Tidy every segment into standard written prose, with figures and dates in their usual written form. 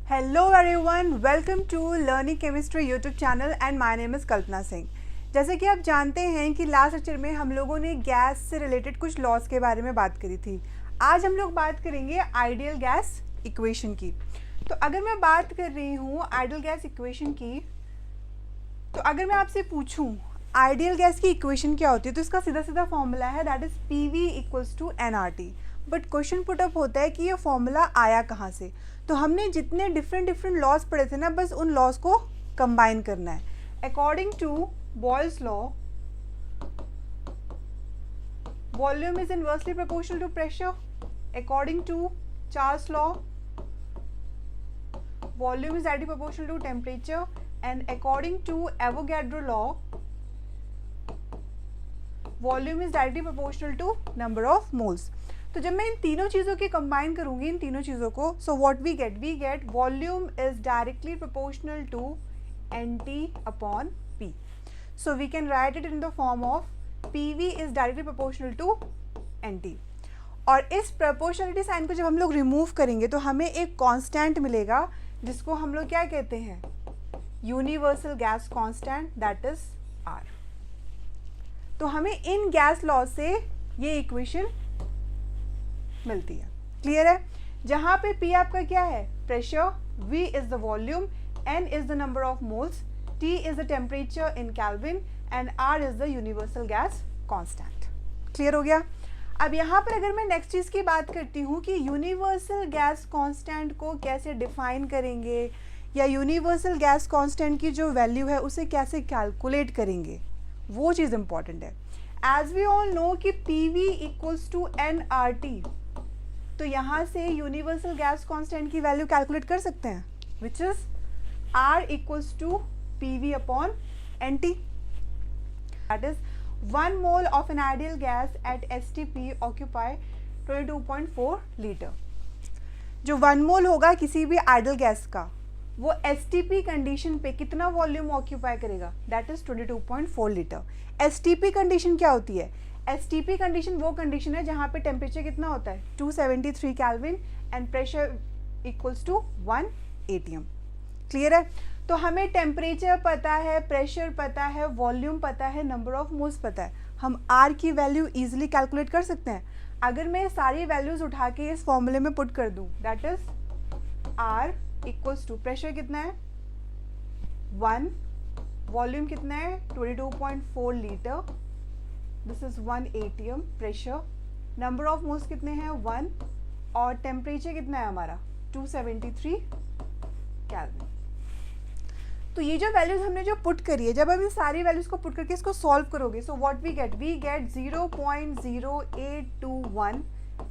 Hello everyone, welcome to Learning Chemistry YouTube channel and my name is कल्पना सिंह। जैसे कि आप जानते हैं कि लास्ट लेक्चर में हम लोगों ने गैस से रिलेटेड कुछ लॉज के बारे में बात करी थी। आज हम लोग बात करेंगे आइडियल गैस इक्वेशन की। तो अगर मैं बात कर रही हूँ आइडियल गैस इक्वेशन की, तो अगर मैं आपसे पूछूँ आइडियल गैस की इक्वेशन क्या होती है, तो इसका सीधा सीधा फॉर्मूला है that is PV equals to nRT। But question put up होता है कि ये फॉर्मूला आया कहाँ से। तो हमने जितने डिफरेंट लॉज पढ़े थे ना, बस उन लॉज को कंबाइन करना है। According to Boyle's law, volume is inversely proportional to pressure. According to Charles law, volume is directly proportional to temperature. And according to Avogadro law, volume is directly proportional to number of moles. तो जब मैं इन तीनों चीज़ों की combine करूंगी, इन तीनों चीज़ों को, so what we get volume is directly proportional to NT upon P। So we can write it in the form of PV is directly proportional to NT। और इस प्रोपोर्शनलिटी साइन को जब हम लोग रिमूव करेंगे तो हमें एक कांस्टेंट मिलेगा जिसको हम लोग क्या कहते हैं, universal gas constant, that is R। तो हमें इन गैस लॉ से ये इक्वेशन मिलती है। क्लियर है? जहां पे P आपका क्या है, pressure, V is the volume, N is the number of moles, T is the temperature in kelvin and R is the universal gas constant. Clear हो गया? अब यहाँ पर अगर मैं नेक्स्ट चीज की बात करती हूँ कि यूनिवर्सल गैस कांस्टेंट को कैसे डिफाइन करेंगे, या यूनिवर्सल गैस कांस्टेंट की जो वैल्यू है उसे कैसे कैलकुलेट करेंगे, वो चीज़ इंपॉर्टेंट है। एज वी ऑल नो कि PV इक्वल्स टू nRT, तो यहाँ से यूनिवर्सल गैस कांस्टेंट की वैल्यू कैलकुलेट कर सकते हैं, which is R equals to PV upon NT। That is 1 mole of an ideal gas at STP occupy 22.4 litre. जो 1 मोल होगा किसी भी आइडियल गैस का, वो STP कंडीशन पे कितना वॉल्यूम ऑक्यूपाई करेगा, that is 22.4 litre. STP condition क्या होती है? STP कंडीशन वो कंडीशन है जहाँ पे टेम्परेचर कितना होता है, 273 kelvin and pressure equals to 1 atm। Clear है? तो हमें टेम्परेचर पता है, प्रेशर पता है, वॉल्यूम पता है, नंबर ऑफ मोल्स पता है, हम R की वैल्यू इजीली कैलकुलेट कर सकते हैं। अगर मैं सारी वैल्यूज उठा के इस फॉर्मूले में पुट कर दूँ, that is R equals to pressure कितना है 1, वॉल्यूम कितना है 22.4 litre, this is 1 atm pressure, number of moles कितने हैं 1, और टेम्परेचर कितना है हमारा 273 केल्विन। तो ये जो वैल्यूज हमने जो पुट करी है, जब हम इन सारी वैल्यूज को पुट करके इसको सॉल्व करोगे, so what we get 0.0821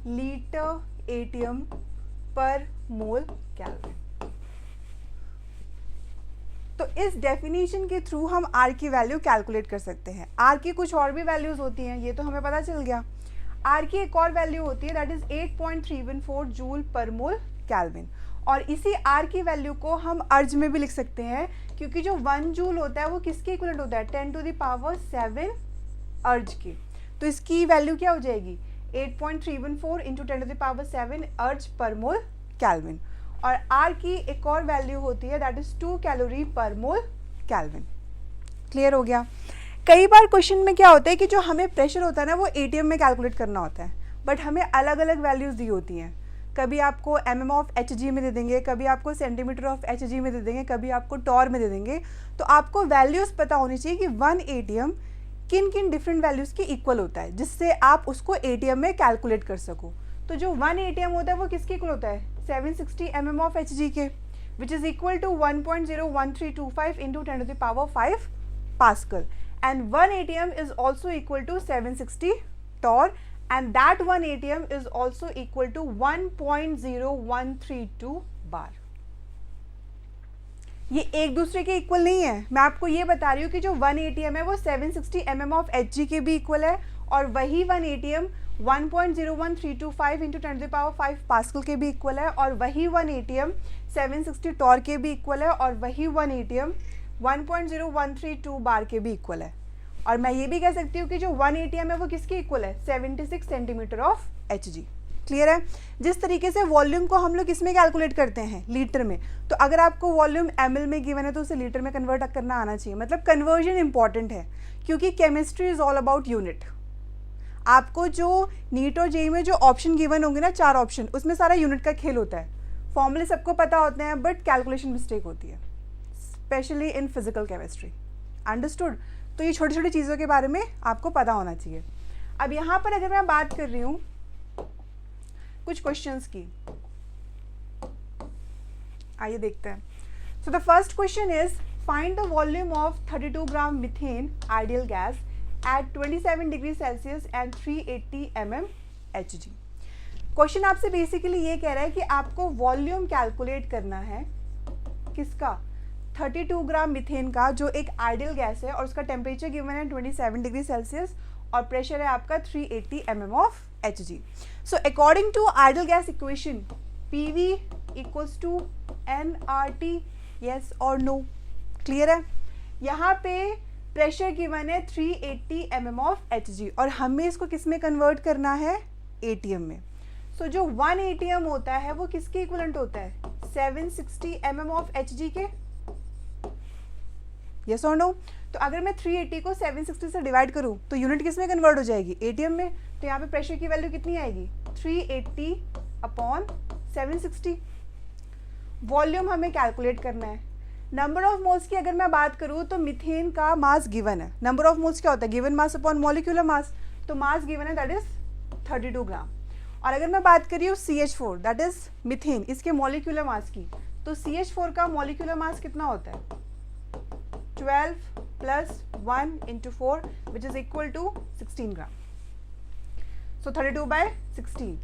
litre atm पर मोल केल्विन। तो इस डेफिनेशन के थ्रू हम R की वैल्यू कैलकुलेट कर सकते हैं। R की कुछ और भी वैल्यूज होती हैं, ये तो हमें पता चल गया। R की एक और वैल्यू होती है दैट इज 8.314 जूल पर मोल केल्विन। और इसी R की वैल्यू को हम अर्ज में भी लिख सकते हैं, क्योंकि जो 1 जूल होता है वो किसके इक्वलेंट होता है, 10⁻⁷ अर्ज की। तो इसकी वैल्यू क्या हो जाएगी 8.314 इंटू 10⁻⁷ अर्ज पर मोल केल्विन। और R की एक और वैल्यू होती है दैट इज 2 कैलोरी पर मोल केल्विन। क्लियर हो गया? कई बार क्वेश्चन में क्या होता है कि जो हमें प्रेशर होता है ना, वो atm में कैलकुलेट करना होता है, बट हमें अलग अलग वैल्यूज दी होती हैं। कभी आपको mm ऑफ Hg में दे देंगे, कभी आपको सेंटीमीटर ऑफ Hg में दे देंगे, कभी आपको टॉर में दे देंगे। तो आपको वैल्यूज पता होनी चाहिए कि 1 atm किन किन डिफरेंट वैल्यूज के इक्वल होता है, जिससे आप उसको atm में कैलकुलेट कर सको। तो जो 1 atm होता है वो किसके इक्वल होता है, 760 mm ऑफ Hg के, which is equal to 1.01325 into 10⁵ pascal. And 1 atm is also equal to 760 torr, and that 1 atm is also equal to 1.0132 bar. ये एक दूसरे के इक्वल नहीं है, मैं आपको ये बता रही हूँ कि जो 1 atm है वो 760 mm ऑफ Hg के भी इक्वल है, और वही 1 atm 1.01325 इंटू 10⁵ पास्कल के भी इक्वल है, और वही 1 atm 760 टॉर के भी इक्वल है, और वही 1 atm 1.0132 बार के भी इक्वल है। और मैं ये भी कह सकती हूँ कि जो 1 atm है वो किसके इक्वल है, 76 सेंटीमीटर ऑफ Hg। क्लियर है? जिस तरीके से वॉल्यूम को हम लोग किसमें कैलकुलेट करते हैं, लीटर में, तो अगर आपको वॉल्यूम ml में गिवन है तो उसे लीटर में कन्वर्ट करना आना चाहिए। मतलब कन्वर्जन इंपॉर्टेंट है, क्योंकि chemistry is all about unit. आपको जो नीट और जेईई में जो ऑप्शन गिवन होंगे ना, 4 ऑप्शन, उसमें सारा यूनिट का खेल होता है। फॉर्मूले सबको पता होते हैं बट कैलकुलेशन मिस्टेक होती है, specially in physical chemistry. Understood? तो ये छोटी छोटी चीज़ों के बारे में आपको पता होना चाहिए। अब यहाँ पर अगर मैं बात कर रही हूँ कुछ क्वेश्चंस की, आइए देखते हैं। So the first question is find the volume of 32 gram methane ideal gas eight 27 degree Celsius and 380 mm Hg। Question आपसे बेसिकली ये कह रहा है कि आपको वॉल्यूम कैलकुलेट करना है किसका, 32 ग्राम मीथेन का, जो एक आइडियल गैस है और उसका टेम्परेचर गिवन है 27 डिग्री सेल्सियस और प्रेशर है आपका 380 mm of Hg। So according to ideal gas equation PV equals to nRT, yes और नो? क्लियर है? यहाँ पे प्रेशर गिवन है 380 mm of Hg और हमें इसको किस में कन्वर्ट करना है, ATM में। सो जो 1 ATM होता है वो किसके इक्वलेंट होता है, 760 mm of Hg के, यस और नो? तो अगर मैं 380 को 760 से डिवाइड करूं तो यूनिट किस में कन्वर्ट हो जाएगी, ATM में। तो यहाँ पे प्रेशर की वैल्यू कितनी आएगी, 380 अपॉन 760। वॉल्यूम हमें कैलकुलेट करना है। नंबर ऑफ मोल्स की अगर मैं बात करूँ तो मीथेन का मास गिवन है। नंबर ऑफ मोल्स क्या होता है, given mass upon molecular mass. तो मास गिवन है दैट इज 32 ग्राम। और अगर मैं बात करी हूँ CH4 दैट इज मीथेन, इसके मॉलिक्यूलर मास की, तो CH4 का मॉलिक्यूलर मास कितना होता है, 12 plus 1 into 4 which is equal to 16 gram. So 32 by 16।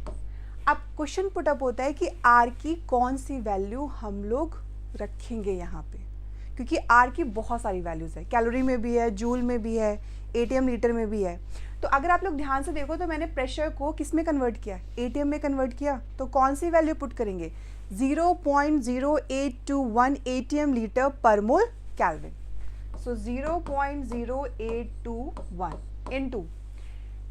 अब क्वेश्चन पुटअप होता है कि R की कौन सी वैल्यू हम लोग रखेंगे यहाँ पे, क्योंकि R की बहुत सारी वैल्यूज़ है, कैलोरी में भी है, जूल में भी है, ATM लीटर में भी है। तो अगर आप लोग ध्यान से देखो तो मैंने प्रेशर को किस में कन्वर्ट किया, ATM में कन्वर्ट किया। तो कौन सी वैल्यू पुट करेंगे, 0.0821 ATM लीटर पर मोल कैल्विन। सो 0.0821 इनटू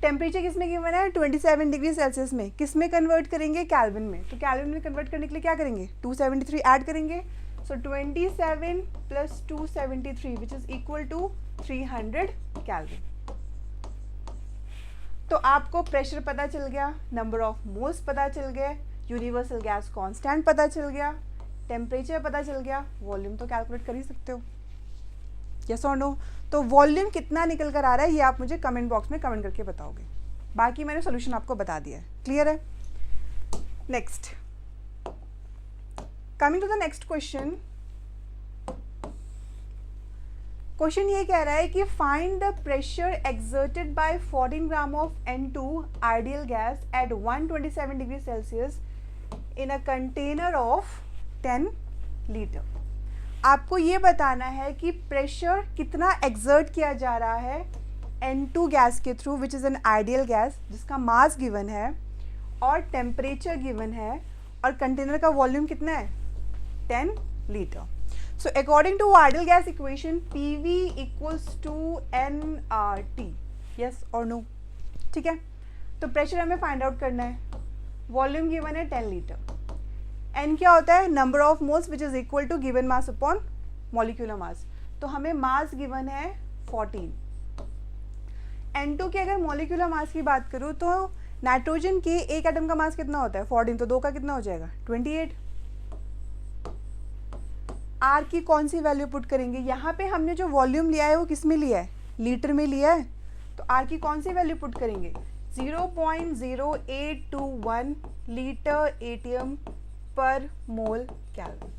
टेम्परेचर किस में गिवन है, 27 डिग्री सेल्सियस में, किस में कन्वर्ट करेंगे, कैल्विन में। तो कैल्विन में कन्वर्ट करने के लिए क्या करेंगे, 273 ऐड करेंगे। So 27 plus 273 which is equal to 300 kelvin. तो आपको प्रेशर पता चल गया, नंबर ऑफ मोल्स पता चल गए, यूनिवर्सल गैस कांस्टेंट पता चल गया, टेम्परेचर पता चल गया, वॉल्यूम तो कैलकुलेट कर ही सकते हो, यस और नो? तो वॉल्यूम कितना निकल कर आ रहा है ये आप मुझे कमेंट बॉक्स में कमेंट करके बताओगे। बाकी मैंने सोल्यूशन आपको बता दिया है, क्लियर है? Next, coming to the next question. Question ये कह रहा है कि find the pressure exerted by 14 gram of N2 ideal gas at 127 degree Celsius in a container of 10 litre. आपको ये बताना है कि प्रेशर कितना एक्सर्ट किया जा रहा है N2 गैस के through which is an ideal gas, जिसका मास गिवन है और टेम्परेचर गिवन है और कंटेनर का वॉल्यूम कितना है, 10 litre. So according to ideal gas equation PV equals to nRT, yes और नो? ठीक है, तो प्रेशर हमें फाइंड आउट करना है, वॉल्यूम गिवन है 10 लीटर, n क्या होता है, number of moles which is equal to given mass upon molecular mass. तो हमें मास गिवन है 14। N2 के अगर मॉलिक्यूलर मास की बात करूँ तो नाइट्रोजन के एक एटम का मास कितना होता है, 14, तो 2 का कितना हो जाएगा, 28। R की कौन सी वैल्यू पुट करेंगे, यहाँ पे हमने जो वॉल्यूम लिया है वो किस में लिया है, लीटर में लिया है। तो R की कौन सी वैल्यू पुट करेंगे, 0.0821 लीटर ATM पर मोल कैल्विन।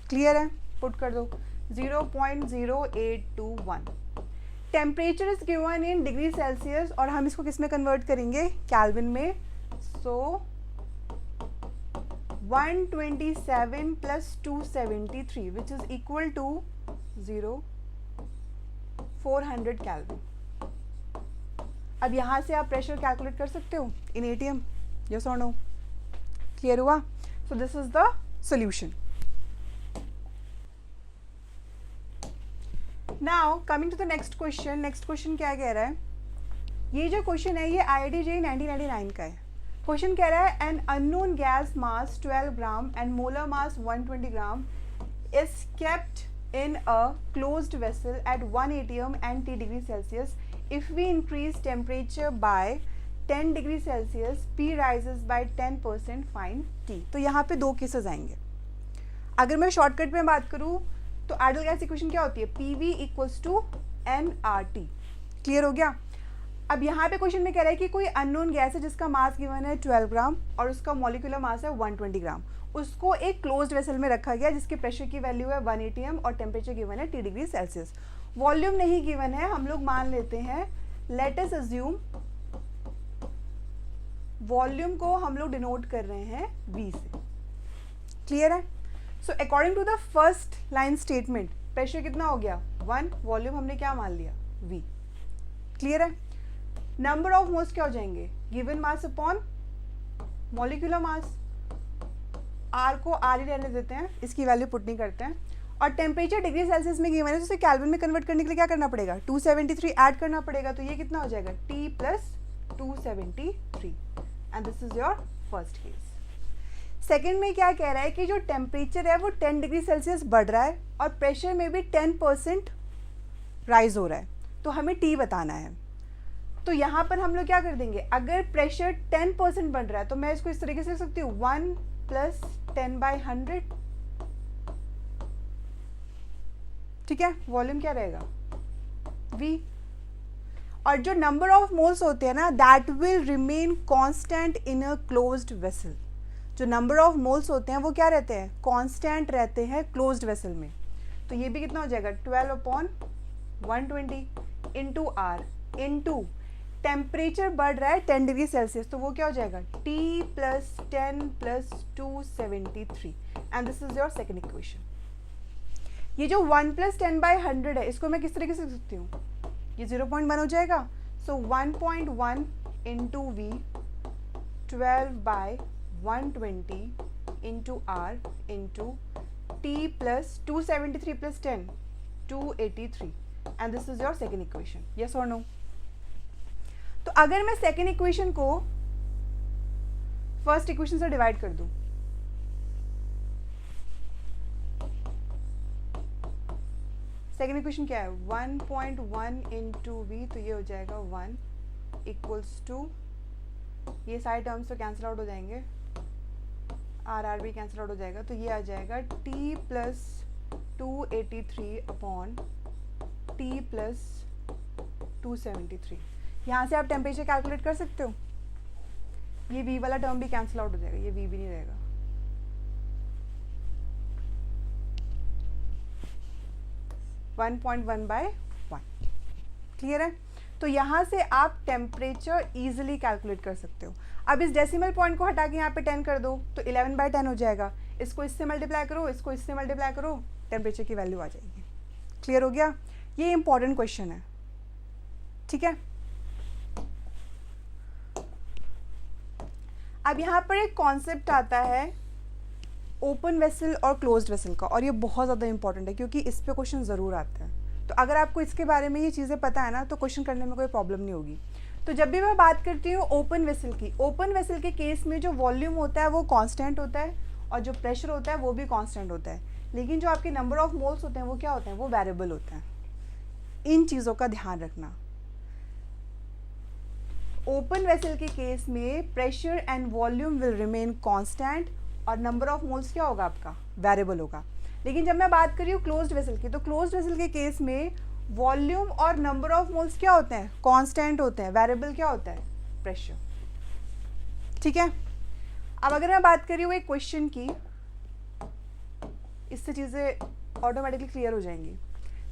क्लियर है, पुट कर दो 0.0821। Temperature is given in degree Celsius और हम इसको किस में कन्वर्ट करेंगे, कैल्विन में। So 127 plus 273 which is equal to 400 kelvin. अब यहाँ से आप प्रेशर कैलकुलेट कर सकते हो इन ATM, यस और नो? क्लियर हुआ? So this is the solution. Now coming to the next question. Next question क्या कह रहा है, ये जो क्वेश्चन है ये IIT JEE 1999 का है। क्वेश्चन कह रहा है an unknown gas mass 12 gram and molar mass 120 gram is kept in a closed vessel eight 1 atm and T degree Celsius. If we increase temperature by 10 degree Celsius P rises by 10%, find T. तो यहाँ पे दो cases आएंगे. अगर मैं shortcut में बात करूँ तो आइडियल गैस इक्वेशन क्या होती है, PV equals to nRT. Clear हो गया. अब यहाँ पे क्वेश्चन में कह रहा है कि कोई अननोन गैस है जिसका मास गिवन है 12 ग्राम और उसका मॉलिक्यूलर मास है 120 ग्राम. उसको एक क्लोज्ड वेसल में रखा गया जिसके प्रेशर की वैल्यू है 1 atm और टेम्परेचर गिवन है T डिग्री सेल्सियस. वॉल्यूम नहीं गिवन है, हम लोग मान लेते हैं, लेट अस अज्यूम वॉल्यूम को हम लोग डिनोट कर रहे हैं V से. क्लियर है. So according to the first line statement pressure कितना हो गया 1, वॉल्यूम हमने क्या मान लिया V. क्लियर है. नंबर ऑफ मोल्स क्या हो जाएंगे, गिवन मास अपॉन मॉलिक्यूलर मास. R को R ही रहने देते हैं, इसकी वैल्यू पुट नहीं करते हैं. और टेम्परेचर डिग्री सेल्सियस में गिवन है तो उसे केल्विन में कन्वर्ट करने के लिए क्या करना पड़ेगा, 273 ऐड करना पड़ेगा. तो ये कितना हो जाएगा T plus 273 and this is your first case. Second में क्या कह रहा है कि जो टेम्परेचर है वो 10 डिग्री सेल्सियस बढ़ रहा है और प्रेशर में भी 10% राइज हो रहा है. तो हमें T बताना है. तो यहाँ पर हम लोग क्या कर देंगे, अगर प्रेशर 10% बढ़ रहा है तो मैं इसको इस तरीके से लिख सकती हूँ 1 प्लस 10/100. ठीक है. वॉल्यूम क्या रहेगा V. और जो नंबर ऑफ मोल्स होते हैं ना that will remain constant in a closed vessel. जो नंबर ऑफ मोल्स होते हैं वो क्या रहते हैं, कांस्टेंट रहते हैं क्लोज्ड वेसल में. तो ये भी कितना हो जाएगा 12/120 इंटू R इंटू टेम्परेचर बढ़ रहा है 10 डिग्री सेल्सियस तो वो क्या हो जाएगा T plus 10 plus 273 and this is your second equation. ये जो 1 प्लस 10/100 है इसको मैं किस तरीके से लिख सकती हूँ, ये 0.1 हो जाएगा. सो 1.1 into V 12/120 into R into T plus 273 plus 10 283 and this is your second equation. Yes और नो. तो अगर मैं सेकेंड इक्वेशन को फर्स्ट इक्वेशन से डिवाइड कर दूं, सेकेंड इक्वेशन क्या है 1.1 इंटू वी तो ये हो जाएगा 1 इक्वल्स टू, ये सारे टर्म्स तो कैंसिल आउट हो जाएंगे, आर भी कैंसिल आउट हो जाएगा. तो ये आ जाएगा T plus 283 upon T plus 273. यहाँ से आप टेम्परेचर कैलकुलेट कर सकते हो. ये V वाला टर्म भी कैंसिल आउट हो जाएगा, ये V भी नहीं रहेगा. वन 1.1/1. क्लियर है. तो यहाँ से आप टेम्परेचर इजीली कैलकुलेट कर सकते हो. अब इस डेसिमल पॉइंट को हटा के यहाँ पे 10 कर दो तो 11/10 हो जाएगा. इसको इससे मल्टीप्लाई करो, इसको इससे मल्टीप्लाई करो, टेम्परेचर की वैल्यू आ जाएगी. क्लियर हो गया. ये इंपॉर्टेंट क्वेश्चन है. ठीक है. अब यहाँ पर एक कॉन्सेप्ट आता है ओपन वेसल और क्लोज्ड वेसल का और ये बहुत ज़्यादा इंपॉर्टेंट है क्योंकि इस पे क्वेश्चन ज़रूर आते हैं. तो अगर आपको इसके बारे में ये चीज़ें पता है ना तो क्वेश्चन करने में कोई प्रॉब्लम नहीं होगी. तो जब भी मैं बात करती हूँ ओपन वेसल की, ओपन वेसल के केस में जो वॉल्यूम होता है वो कांस्टेंट होता है और जो प्रेशर होता है वो भी कांस्टेंट होता है. लेकिन जो आपके नंबर ऑफ मोल्स होते हैं वो क्या होते हैं, वो वेरिएबल होते हैं. इन चीज़ों का ध्यान रखना. ओपन वेसल के केस में pressure and volume will remain constant और नंबर ऑफ मोल्स क्या होगा आपका, वेरिएबल होगा. लेकिन जब मैं बात कर रही हूँ क्लोज्ड वेसल की, तो क्लोज्ड वेसल के केस में वॉल्यूम और नंबर ऑफ मोल्स क्या होते हैं, कांस्टेंट होते हैं, वेरिएबल क्या होता है, प्रेशर. ठीक है. अब अगर मैं बात कर रही हूँ एक क्वेश्चन की, इससे चीज़ें ऑटोमेटिकली क्लियर हो जाएंगी.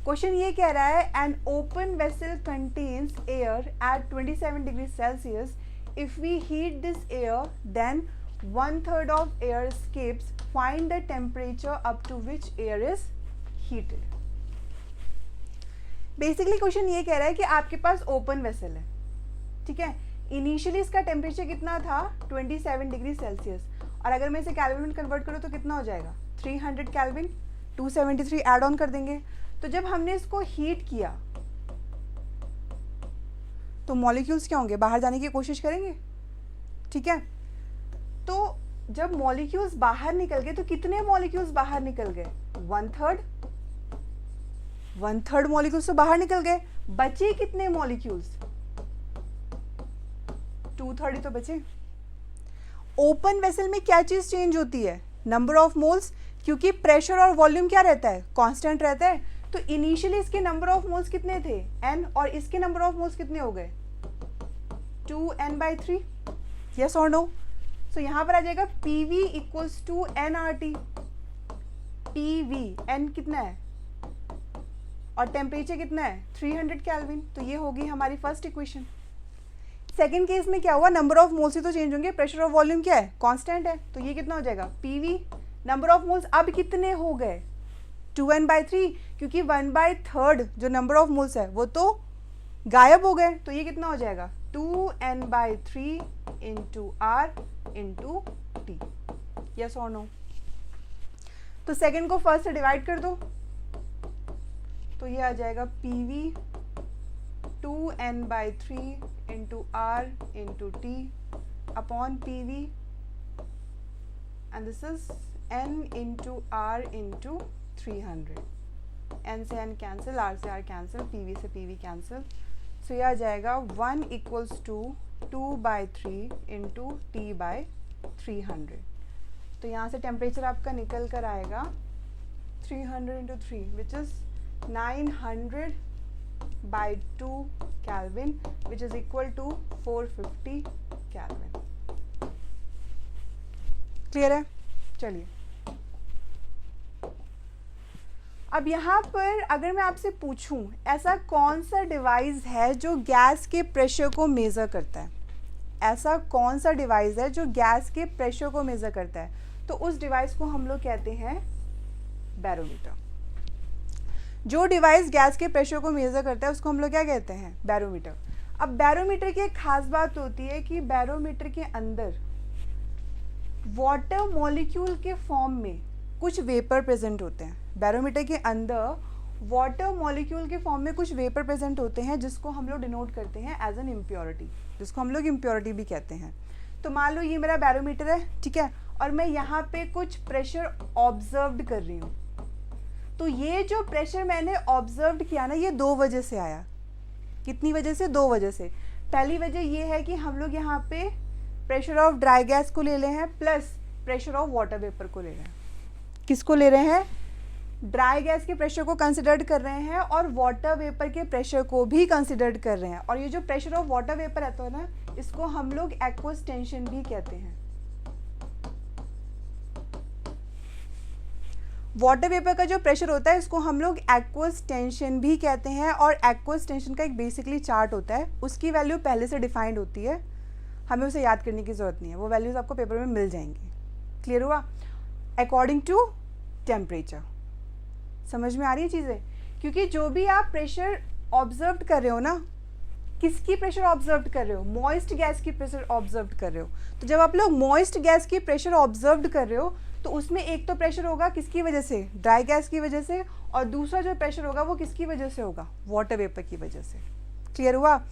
क्वेश्चन ये कह रहा है an open vessel contains air at 27 degree Celsius. If we heat this air then 1/3 of air escapes. Find the temperature up to which air is heated. Basically question ये कह रहा है कि आपके पास ओपन वेसल है. ठीक है. इनिशियली इसका टेम्परेचर कितना था 27 डिग्री सेल्सियस और अगर मैं इसे कैल्विन में कन्वर्ट करूँ तो कितना हो जाएगा 300 कैल्विन. 273 ऐड ऑन कर देंगे. तो जब हमने इसको हीट किया तो मॉलिक्यूल्स क्या होंगे, बाहर जाने की कोशिश करेंगे. ठीक है. तो जब मॉलिक्यूल्स बाहर निकल गए तो कितने मॉलिक्यूल्स बाहर निकल गए? 1/3 मॉलिक्यूल्स तो बाहर निकल गए, बचे कितने मॉलिक्यूल्स? 2/3 ही तो बचे। ओपन वेसल में क्या चीज चेंज होती है? नंबर ऑफ मोल्स, क्योंकि प्रेशर और वॉल्यूम क्या रहता है? कांस्टेंट रहता है। तो इनिशियली इसके नंबर ऑफ मोल्स कितने थे? n, और इसके नंबर ऑफ मोल्स कितने हो गए? 2n/3। यस और नो? सो यहां पर आ जाएगा PV equals to nRT। PV n कितना है और टेम्परेचर कितना है? 300 केल्विन। तो ये होगी हमारी फर्स्ट इक्वेशन। सेकेंड केस में क्या हुआ? नंबर ऑफ मोल्स ही तो चेंज होंगे, प्रेशर और वॉल्यूम क्या है? कांस्टेंट है। तो ये कितना हो जाएगा? PV। नंबर ऑफ मोल्स अब कितने हो गए? 2n/3, क्योंकि 1/3 जो नंबर ऑफ मोल्स है वो तो गायब हो गए। तो ये कितना हो जाएगा? 2n/3 into R into T। Yes और नो? तो सेकेंड को फर्स्ट से डिवाइड कर दो, तो ये आ जाएगा PV 2n/3 into R into T upon PV, and this is n into R into 300। n से n कैंसिल, R से R कैंसिल, PV से PV कैंसिल। सो ये आ जाएगा 1 इक्वल्स टू 2/3 इंटू T/300। तो यहाँ से टेम्परेचर आपका निकल कर आएगा 300 into 3 which is 900/2 kelvin which is equal to 450 kelvin. Clear है? चलिए, अब यहाँ पर अगर मैं आपसे पूछूं ऐसा कौन सा डिवाइस है जो गैस के प्रेशर को मेज़र करता है? ऐसा कौन सा डिवाइस है जो गैस के प्रेशर को मेज़र करता है? तो उस डिवाइस को हम लोग कहते हैं बैरोमीटर। जो डिवाइस गैस के प्रेशर को मेज़र करता है उसको हम लोग क्या कहते हैं? बैरोमीटर। अब बैरोमीटर की एक खास बात होती है कि बैरोमीटर के अंदर वाटर मॉलिक्यूल के फॉर्म में कुछ वेपर प्रेजेंट होते हैं। बैरोमीटर के अंदर वाटर मॉलिक्यूल के फॉर्म में कुछ वेपर प्रेजेंट होते हैं जिसको हम लोग डिनोट करते हैं एज एन इम्प्योरिटी, जिसको हम लोग इम्प्योरिटी भी कहते हैं। तो मान लो ये मेरा बैरोमीटर है, ठीक है, और मैं यहाँ पे कुछ प्रेशर ऑब्जर्व कर रही हूँ। तो ये जो प्रेशर मैंने ऑब्जर्व किया ना, ये 2 वजह से आया। कितनी वजह से? 2 वजह से। पहली वजह ये है कि हम लोग यहाँ पे प्रेशर ऑफ ड्राई गैस को ले रहे हैं plus pressure of water vapour को ले रहे हैं। किसको ले रहे हैं? ड्राई गैस के प्रेशर को कंसिडर कर रहे हैं और वाटर वेपर के प्रेशर को भी कंसिडर कर रहे हैं। और ये जो प्रेशर ऑफ वाटर वेपर रहता है ना, इसको हम लोग एक्वस टेंशन भी कहते हैं। वाटर वेपर का जो प्रेशर होता है इसको हम लोग एक्वस टेंशन भी कहते हैं। और एक्वस टेंशन का एक बेसिकली चार्ट होता है, उसकी वैल्यू पहले से डिफाइंड होती है, हमें उसे याद करने की ज़रूरत नहीं है, वो वैल्यूज़ आपको पेपर में मिल जाएंगी। क्लियर हुआ? According to temperature. समझ में आ रही है चीज़ें? क्योंकि जो भी आप प्रेशर ऑब्जर्व कर रहे हो ना, किसकी प्रेशर ऑब्जर्व कर रहे हो? मॉइस्ट गैस की प्रेशर ऑब्जर्व कर रहे हो। तो जब आप लोग मॉइस्ट गैस की प्रेशर ऑब्जर्व कर रहे हो तो उसमें एक तो प्रेशर होगा किसकी वजह से? ड्राई गैस की वजह से, और दूसरा जो प्रेशर होगा वो किसकी वजह से होगा? वाटर वेपर की वजह से। क्लियर हुआ?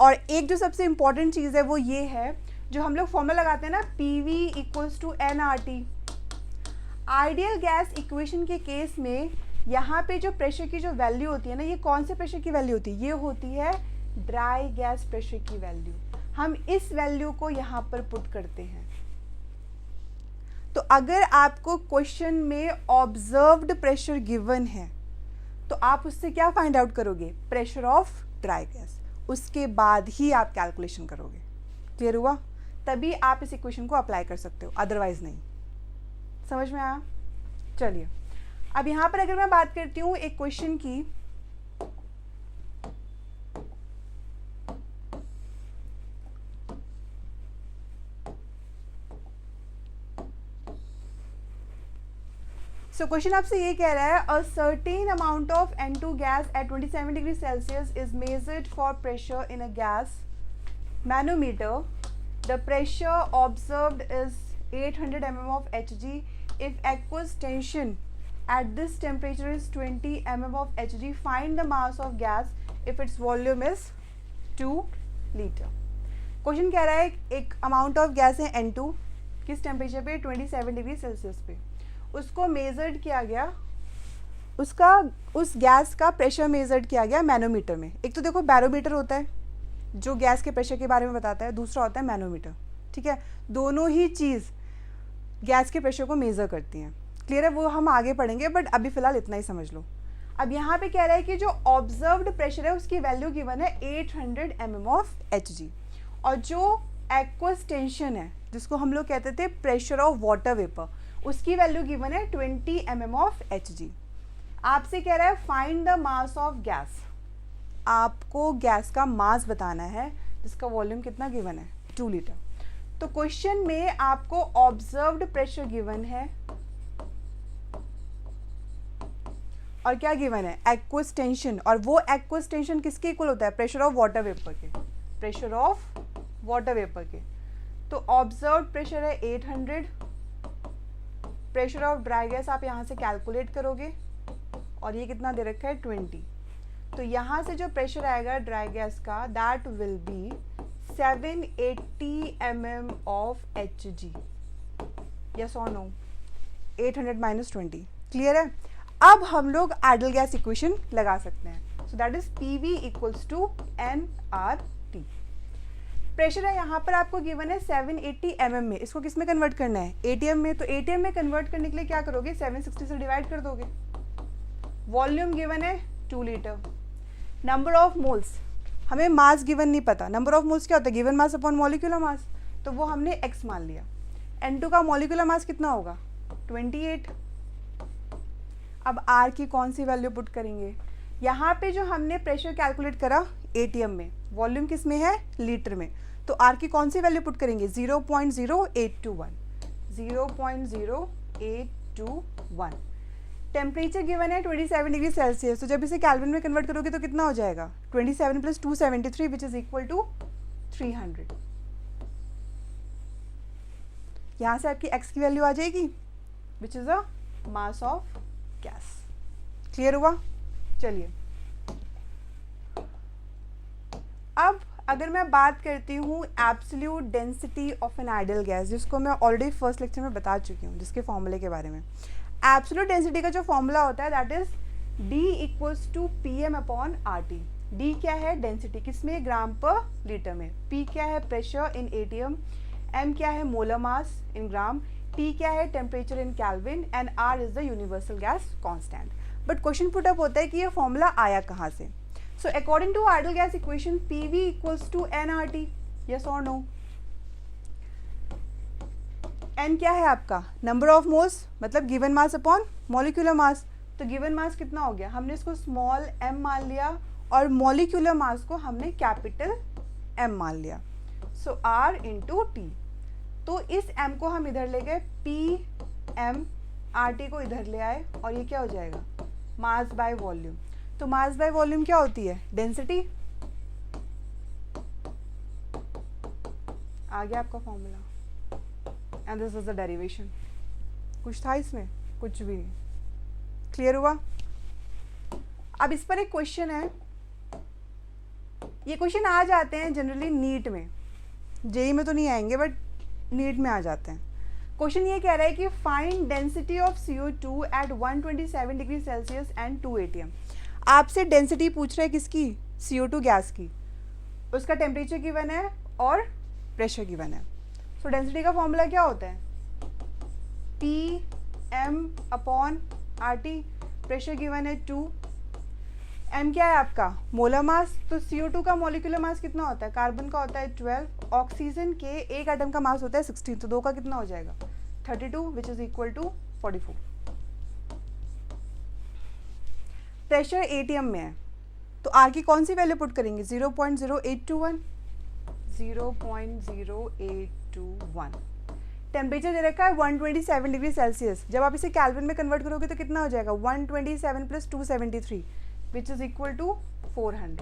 और एक जो सबसे इंपॉर्टेंट चीज़ है वो ये है, जो हम लोग फॉर्मूला लगाते हैं ना, PV equals to nRT। Ideal gas equation के केस में यहाँ पे जो प्रेशर की जो वैल्यू होती है ना, ये कौन से प्रेशर की वैल्यू होती है? ये होती है ड्राई गैस प्रेशर की वैल्यू। हम इस वैल्यू को यहाँ पर पुट करते हैं। तो अगर आपको क्वेश्चन में ऑब्जर्व्ड प्रेशर गिवन है तो आप उससे क्या फाइंड आउट करोगे? Pressure of dry gas. उसके बाद ही आप कैलकुलेशन करोगे। क्लियर हुआ? तभी आप इस इक्वेशन को अप्लाई कर सकते हो, अदरवाइज नहीं। समझ में आया? चलिए, अब यहाँ पर अगर मैं बात करती हूँ एक क्वेश्चन की, सो क्वेश्चन आपसे ये कह रहा है, a certain amount of N2 gas at 27 degree Celsius is measured for pressure in a gas manometer. The pressure observed is 800 mm of Hg. If aqueous tension at this temperature is 20 mm of Hg, find the mass of gas if its volume is 2 liter. Question कह रहा है एक amount of gas है N2, किस temperature पे, 27 degree Celsius पे। उसको measured किया गया, उस गैस का प्रेशर मेजर्ड किया गया मैनोमीटर में। एक तो देखो बैरोमीटर होता है जो गैस के प्रेशर के बारे में बताता है, दूसरा होता है मैनोमीटर, ठीक है। दोनों ही चीज़ गैस के प्रेशर को मेज़र करती हैं, क्लियर है। वो हम आगे पढ़ेंगे, बट अभी फ़िलहाल इतना ही समझ लो। अब यहाँ पे कह रहा है कि जो ऑब्जर्व्ड प्रेशर है उसकी वैल्यू गिवन है 800 mm ऑफ Hg, और जो एक्वस टेंशन है जिसको हम लोग कहते थे प्रेशर ऑफ वाटर वेपर, उसकी वैल्यू गिवन है 20 mm ऑफ Hg। आपसे कह रहा है find the mass of gas, आपको गैस का मास बताना है जिसका वॉल्यूम कितना गिवन है, 2 लीटर। तो क्वेश्चन में आपको ऑब्जर्व्ड प्रेशर गिवन है और क्या गिवन है, एक्वस टेंशन, और वो एक्वस टेंशन किसके इक्वल होता है, प्रेशर ऑफ वाटर वेपर के, प्रेशर ऑफ वाटर वेपर के। तो ऑब्जर्व्ड प्रेशर है 800, प्रेशर ऑफ ड्राई गैस आप यहाँ से कैलकुलेट करोगे, और ये कितना दे रखा है 20। तो यहाँ से जो प्रेशर आएगा ड्राई गैस का, that will be 780 mm of Hg, yes और नो, 800 - 20, क्लियर है। अब हम लोग आइडल गैस इक्वेशन लगा सकते हैं। So that is PV equals to nRT। Pressure है यहाँ पर आपको गिवन है 780 mm में, इसको किस में कन्वर्ट करना है, ATM में। तो ATM में कन्वर्ट करने के लिए क्या करोगे, 760 से डिवाइड कर दोगे। वॉल्यूम गिवन है 2 लीटर। नंबर ऑफ मोल्स, हमें मास गिवन नहीं पता, नंबर ऑफ मोल्स क्या होता है, given mass upon molecular mass, तो वो हमने x मान लिया। N2 का मॉलिक्यूलर मास कितना होगा, 28। अब R की कौन सी वैल्यू पुट करेंगे, यहाँ पे जो हमने प्रेशर कैलकुलेट करा ATM में, वॉल्यूम किस में है, लीटर में, तो R की कौन सी वैल्यू पुट करेंगे, 0.0821, 0.0821। टेम्परेचर गिवन है 27 डिग्री सेल्सियस, तो जब इसे केल्विन में कन्वर्ट करोगे तो कितना हो जाएगा, 27 + 273 विच इज इक्वल टू 300। यहाँ से आपकी x की वैल्यू आ जाएगी which is a mass of gas, clear हुआ। चलिए अब अगर मैं बात करती हूँ absolute density of an ideal gas, जिसको मैं ऑलरेडी फर्स्ट लेक्चर में बता चुकी हूँ, जिसके फॉर्मूले के बारे में। एब्सोल्यूट डेंसिटी का जो फॉर्मूला होता है that is D equals to PM/RT। D क्या है, डेंसिटी किसमें, ग्राम पर लीटर में। P क्या है, प्रेशर इन ATM। M क्या है, मोलर मास इन ग्राम। T क्या है, temperature in kelvin. And R is the universal gas constant. But question put up होता है कि ये फॉर्मूला आया कहाँ से। So according to ideal gas equation PV equals to nRT, yes और नो। N क्या है आपका, नंबर ऑफ मोल्स, मतलब given mass upon molecular mass. तो गिवन मास कितना हो गया, हमने इसको स्मॉल m मान लिया और मॉलिक्यूलर मास को हमने कैपिटल M मान लिया। सो R इंटू T। तो इस m को हम इधर ले गए, PM, RT को इधर ले आए, और ये क्या हो जाएगा, मास बाय वॉल्यूम। तो मास बाय वॉल्यूम क्या होती है, डेंसिटी। आ गया आपका formula, and this is the derivation. कुछ था इसमें, कुछ भी नहीं, क्लियर हुआ। अब इस पर एक क्वेश्चन है, ये क्वेश्चन आ जाते हैं जनरली नीट में, जेई में तो नहीं आएंगे बट नीट में आ जाते हैं। क्वेश्चन ये कह रहा है कि find density of CO2 at 127 degree Celsius and 2 ATM। आपसे डेंसिटी पूछ रहे हैं किसकी, CO2 गैस की, उसका टेम्परेचर गिवन है और प्रेशर गिवन है। सो डेंसिटी का फॉर्मूला क्या होता है, PM/RT। प्रेशर गिवन है 2। M क्या है आपका, मोलर मास। तो CO2 का मॉलिक्यूलर मास कितना होता है, कार्बन का होता है 12, ऑक्सीजन के एक एटम का मास होता है 16, तो 2 का कितना हो जाएगा, 32 which is equal to 44। Pressure ATM में है, तो R की कौन सी वैल्यू पुट करेंगे, 0.0821, 0.0821। टेम्परेचर दे रखा है 127 डिग्री सेल्सियस, जब आप इसे केल्विन में कन्वर्ट करोगे तो कितना हो जाएगा, 127 + 273 विच इज इक्वल टू 400।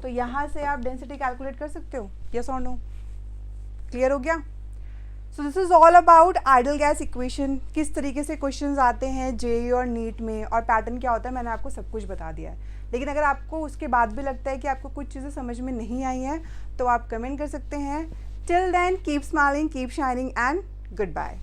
तो यहाँ से आप डेंसिटी कैलकुलेट कर सकते हो, यस और नो, क्लियर हो गया। सो this is all about ideal gas equation, किस तरीके से क्वेश्चंस आते हैं जेईई और नीट में, और पैटर्न क्या होता है, मैंने आपको सब कुछ बता दिया है। लेकिन अगर आपको उसके बाद भी लगता है कि आपको कुछ चीज़ें समझ में नहीं आई हैं तो आप कमेंट कर सकते हैं। Till then keep smiling, keep shining and good bye.